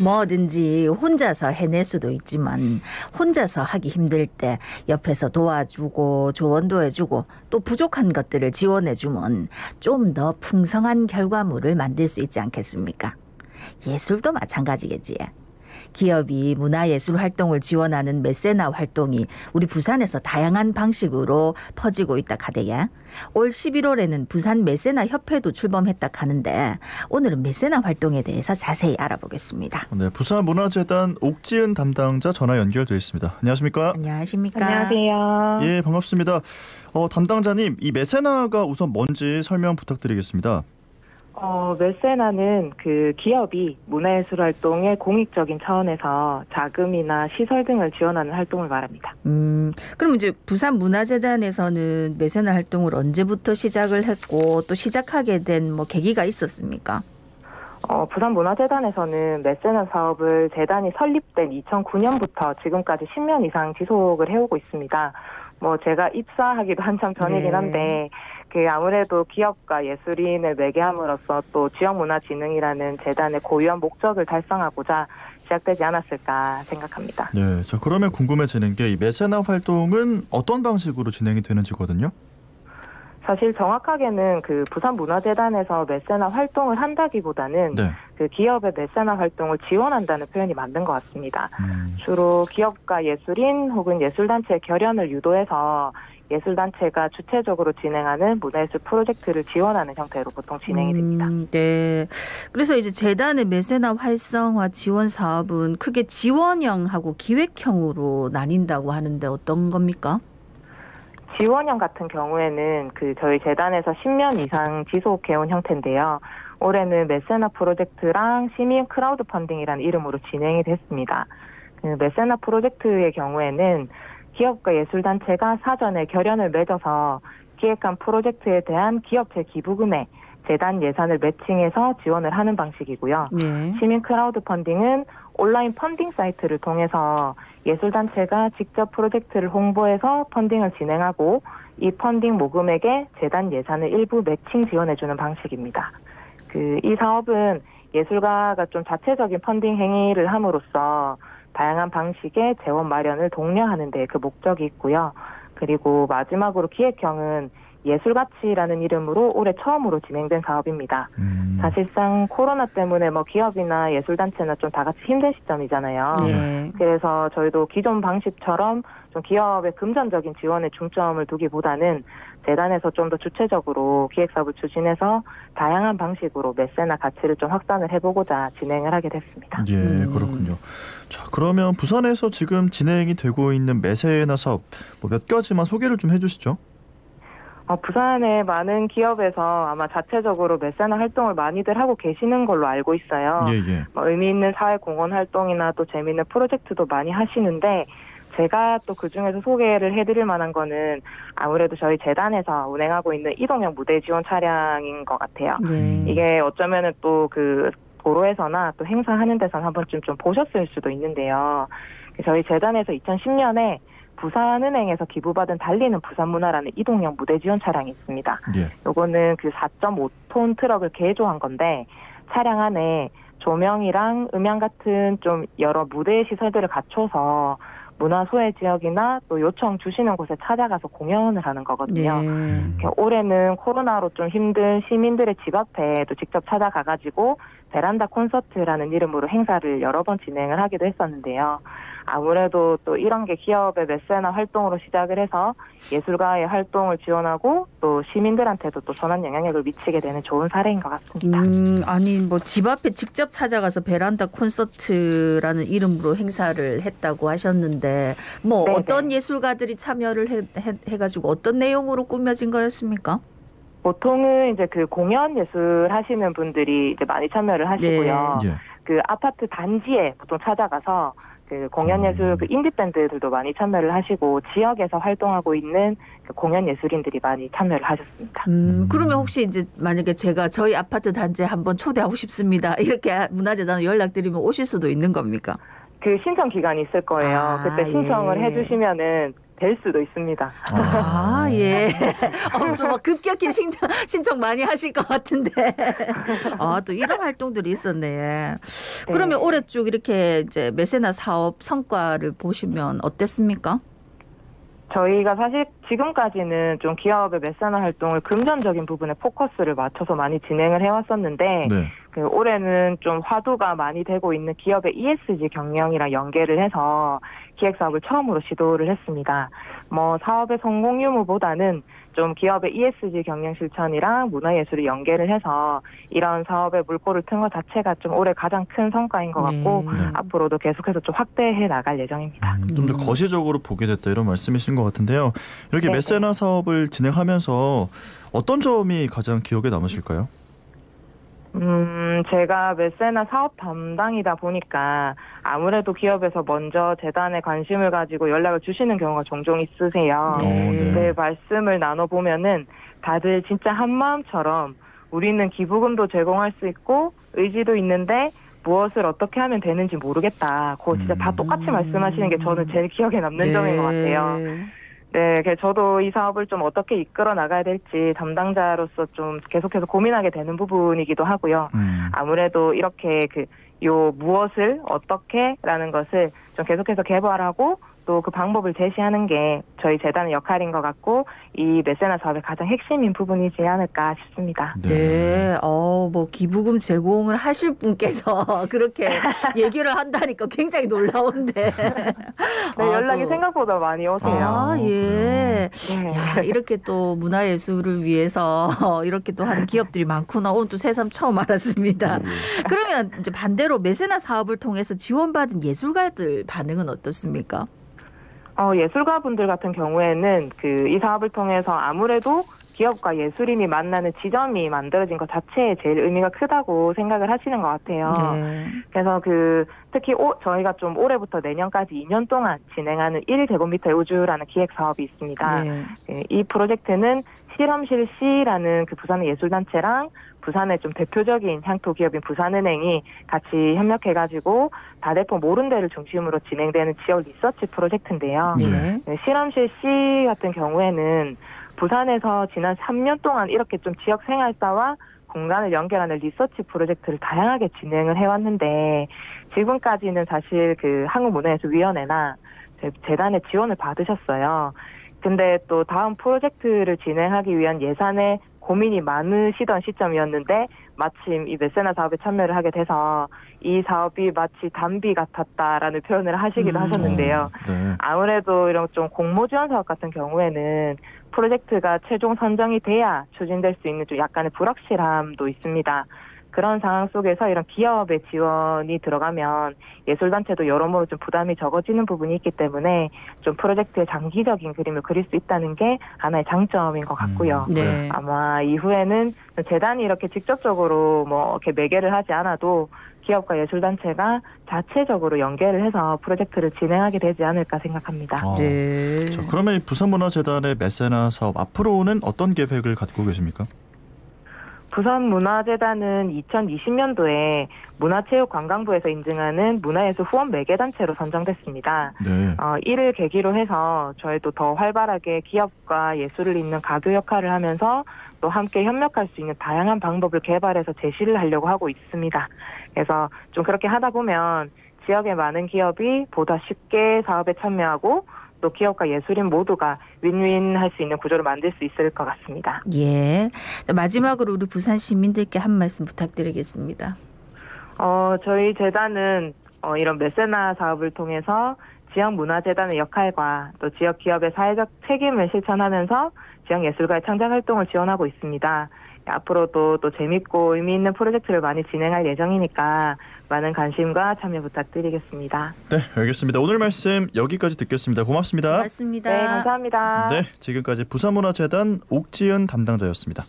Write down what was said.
뭐든지 혼자서 해낼 수도 있지만 혼자서 하기 힘들 때 옆에서 도와주고 조언도 해주고 또 부족한 것들을 지원해주면 좀 더 풍성한 결과물을 만들 수 있지 않겠습니까? 예술도 마찬가지겠지. 기업이 문화예술 활동을 지원하는 메세나 활동이 우리 부산에서 다양한 방식으로 퍼지고 있다 카대야. 올 11월에는 부산 메세나 협회도 출범했다 하는데 오늘은 메세나 활동에 대해서 자세히 알아보겠습니다. 네, 부산문화재단 옥지은 담당자 전화 연결되어 있습니다. 안녕하십니까? 안녕하십니까? 안녕하세요. 예, 반갑습니다. 담당자님, 이 메세나가 우선 뭔지 설명 부탁드리겠습니다. 메세나는 그 기업이 문화예술 활동의 공익적인 차원에서 자금이나 시설 등을 지원하는 활동을 말합니다. 그럼 이제 부산문화재단에서는 메세나 활동을 언제부터 시작을 했고 또 시작하게 된 뭐 계기가 있었습니까? 부산문화재단에서는 메세나 사업을 재단이 설립된 2009년부터 지금까지 10년 이상 지속을 해오고 있습니다. 제가 입사하기도 한참 전이긴 한데 아무래도 기업과 예술인을 매개함으로써 또 지역문화진흥이라는 재단의 고유한 목적을 달성하고자 시작되지 않았을까 생각합니다. 네, 자 그러면 궁금해지는 게 이 메세나 활동은 어떤 방식으로 진행이 되는지거든요. 사실 정확하게는 부산문화재단에서 메세나 활동을 한다기보다는 네. 기업의 메세나 활동을 지원한다는 표현이 맞는 것 같습니다. 주로 기업과 예술인 혹은 예술단체의 결연을 유도해서 예술단체가 주체적으로 진행하는 문화예술 프로젝트를 지원하는 형태로 보통 진행이 됩니다. 네. 그래서 이제 재단의 메세나 활성화 지원 사업은 크게 지원형하고 기획형으로 나뉜다고 하는데 어떤 겁니까? 지원형 같은 경우에는 저희 재단에서 10년 이상 지속해온 형태인데요. 올해는 메세나 프로젝트랑 시민 크라우드 펀딩이라는 이름으로 진행이 됐습니다. 메세나 프로젝트의 경우에는 기업과 예술단체가 사전에 결연을 맺어서 기획한 프로젝트에 대한 기업체 기부금에 재단 예산을 매칭해서 지원을 하는 방식이고요. 네. 시민 크라우드 펀딩은 온라인 펀딩 사이트를 통해서 예술단체가 직접 프로젝트를 홍보해서 펀딩을 진행하고 이 펀딩 모금액에 재단 예산을 일부 매칭 지원해주는 방식입니다. 이 사업은 예술가가 좀 자체적인 펀딩 행위를 함으로써 다양한 방식의 재원 마련을 독려하는 데 그 목적이 있고요. 그리고 마지막으로 기획형은 예술가치라는 이름으로 올해 처음으로 진행된 사업입니다. 사실상 코로나 때문에 기업이나 예술단체나 좀 다 같이 힘든 시점이잖아요. 네. 그래서 저희도 기존 방식처럼 좀 기업의 금전적인 지원에 중점을 두기보다는 재단에서 좀 더 주체적으로 기획사업을 추진해서 다양한 방식으로 메세나 가치를 좀 확산을 해보고자 진행을 하게 됐습니다. 예, 그렇군요. 자, 그러면 부산에서 지금 진행이 되고 있는 메세나 사업 몇 가지만 소개를 좀 해주시죠. 부산의 많은 기업에서 아마 자체적으로 메세나 활동을 많이들 하고 계시는 걸로 알고 있어요. 예. 의미 있는 사회공헌 활동이나 또 재미있는 프로젝트도 많이 하시는데 제가 또 그중에서 소개를 해드릴 만한 거는 아무래도 저희 재단에서 운행하고 있는 이동형 무대 지원 차량인 것 같아요. 이게 어쩌면은 또 도로에서나 또 행사하는 데서는 한 번쯤 좀 보셨을 수도 있는데요. 저희 재단에서 2010년에 부산은행에서 기부받은 달리는 부산문화라는 이동형 무대 지원 차량이 있습니다. 예. 요거는 4.5톤 트럭을 개조한 건데 차량 안에 조명이랑 음향 같은 좀 여러 무대 시설들을 갖춰서 문화 소외 지역이나 또 요청 주시는 곳에 찾아가서 공연을 하는 거거든요. 올해는 코로나로 좀 힘든 시민들의 집 앞에 또 직접 찾아가가지고 베란다 콘서트라는 이름으로 행사를 여러 번 진행을 하기도 했었는데요. 아무래도 또 이런 게 기업의 메세나 활동으로 시작을 해서 예술가의 활동을 지원하고 또 시민들한테도 또 선한 영향력을 미치게 되는 좋은 사례인 것 같습니다. 아니 집 앞에 직접 찾아가서 베란다 콘서트라는 이름으로 행사를 했다고 하셨는데 네네. 어떤 예술가들이 참여를 해가지고 어떤 내용으로 꾸며진 거였습니까? 보통은 이제 공연 예술 하시는 분들이 이제 많이 참여를 하시고요. 네. 아파트 단지에 보통 찾아가서 공연 예술 인디 밴드들도 많이 참여를 하시고 지역에서 활동하고 있는 공연 예술인들이 많이 참여를 하셨습니다. 그러면 혹시 이제 만약에 제가 저희 아파트 단지에 한번 초대하고 싶습니다. 이렇게 문화재단에 연락드리면 오실 수도 있는 겁니까? 신청 기간이 있을 거예요. 그때 신청을 해주시면은 될 수도 있습니다. 아, 예. 좀 막 급격히 신청 많이 하실 것 같은데. 또 이런 활동들이 있었네. 그러면 올해 쭉 이렇게 이제 메세나 사업 성과를 보시면 어땠습니까? 저희가 사실 지금까지는 좀 기업의 메세나 활동을 금전적인 부분에 포커스를 맞춰서 많이 진행을 해왔었는데 네. 올해는 좀 화두가 많이 되고 있는 기업의 ESG 경영이랑 연계를 해서 기획 사업을 처음으로 시도를 했습니다. 사업의 성공 유무보다는 좀 기업의 ESG 경영 실천이랑 문화예술을 연계를 해서 이런 사업의 물꼬를 튼 것 자체가 좀 올해 가장 큰 성과인 것 같고 네. 앞으로도 계속해서 좀 확대해 나갈 예정입니다. 좀 더 거시적으로 보게 됐다 이런 말씀이신 것 같은데요. 이렇게 네. 메세나 사업을 진행하면서 어떤 점이 가장 기억에 남으실까요? 제가 메세나 사업 담당이다 보니까 아무래도 기업에서 먼저 재단에 관심을 가지고 연락을 주시는 경우가 종종 있으세요. 네. 네, 말씀을 나눠보면은 다들 진짜 한마음처럼 우리는 기부금도 제공할 수 있고 의지도 있는데 무엇을 어떻게 하면 되는지 모르겠다. 그거 진짜 다 똑같이 말씀하시는 게 저는 제일 기억에 남는 점인 것 같아요. 네, 저도 이 사업을 좀 어떻게 이끌어 나가야 될지 담당자로서 좀 계속해서 고민하게 되는 부분이기도 하고요. 아무래도 이렇게 무엇을 어떻게라는 것을 좀 계속해서 개발하고 또 그 방법을 제시하는 게 저희 재단의 역할인 것 같고 이 메세나 사업의 가장 핵심인 부분이지 않을까 싶습니다. 네. 기부금 제공을 하실 분께서 그렇게 얘기를 한다니까 굉장히 놀라운데. 네, 연락이 생각보다 많이 오세요. 예. 네. 야, 이렇게 또 문화예술을 위해서 이렇게 또 하는 기업들이 많구나. 오늘 또 새삼 처음 알았습니다. 그러면 이제 반대로 메세나 사업을 통해서 지원받은 예술가들 반응은 어떻습니까? 예술가분들 같은 경우에는 이 사업을 통해서 아무래도 기업과 예술인이 만나는 지점이 만들어진 것 자체에 제일 의미가 크다고 생각을 하시는 것 같아요. 네. 그래서 특히 저희가 좀 올해부터 내년까지 2년 동안 진행하는 1제곱미터의 우주라는 기획 사업이 있습니다. 네. 이 프로젝트는 실험실 C라는 부산의 예술단체랑 부산의 좀 대표적인 향토 기업인 부산은행이 같이 협력해가지고 다대포 모른 데를 중심으로 진행되는 지역 리서치 프로젝트인데요. 네. 실험실 C 같은 경우에는 부산에서 지난 3년 동안 이렇게 좀 지역 생활사와 공간을 연결하는 리서치 프로젝트를 다양하게 진행을 해왔는데 지금까지는 사실 한국문화예술위원회나 재단의 지원을 받으셨어요. 근데 또 다음 프로젝트를 진행하기 위한 예산에 고민이 많으시던 시점이었는데 마침 이 메세나 사업에 참여를 하게 돼서 이 사업이 마치 단비 같았다라는 표현을 하시기도 하셨는데요. 네. 아무래도 이런 좀 공모 지원 사업 같은 경우에는 프로젝트가 최종 선정이 돼야 추진될 수 있는 좀 약간의 불확실함도 있습니다. 그런 상황 속에서 이런 기업의 지원이 들어가면 예술단체도 여러모로 좀 부담이 적어지는 부분이 있기 때문에 좀 프로젝트의 장기적인 그림을 그릴 수 있다는 게 하나의 장점인 것 같고요. 네. 아마 이후에는 재단이 이렇게 직접적으로 이렇게 매개를 하지 않아도 기업과 예술단체가 자체적으로 연계를 해서 프로젝트를 진행하게 되지 않을까 생각합니다. 네. 자, 그러면 이 부산문화재단의 메세나 사업 앞으로는 어떤 계획을 갖고 계십니까? 부산문화재단은 2020년도에 문화체육관광부에서 인증하는 문화예술 후원 매개단체로 선정됐습니다. 네. 이를 계기로 해서 저희도 더 활발하게 기업과 예술을 잇는 가교 역할을 하면서 또 함께 협력할 수 있는 다양한 방법을 개발해서 제시를 하려고 하고 있습니다. 그래서 좀 그렇게 하다 보면 지역의 많은 기업이 보다 쉽게 사업에 참여하고 또 기업과 예술인 모두가 윈윈 할 수 있는 구조를 만들 수 있을 것 같습니다. 예. 마지막으로 우리 부산 시민들께 한 말씀 부탁드리겠습니다. 저희 재단은 이런 메세나 사업을 통해서 지역문화재단의 역할과 또 지역 기업의 사회적 책임을 실천하면서 지역 예술가의 창작 활동을 지원하고 있습니다. 앞으로도 또 재밌고 의미 있는 프로젝트를 많이 진행할 예정이니까 많은 관심과 참여 부탁드리겠습니다. 네, 알겠습니다. 오늘 말씀 여기까지 듣겠습니다. 고맙습니다. 고맙습니다. 네, 감사합니다. 네, 지금까지 부산문화재단 옥지은 담당자였습니다.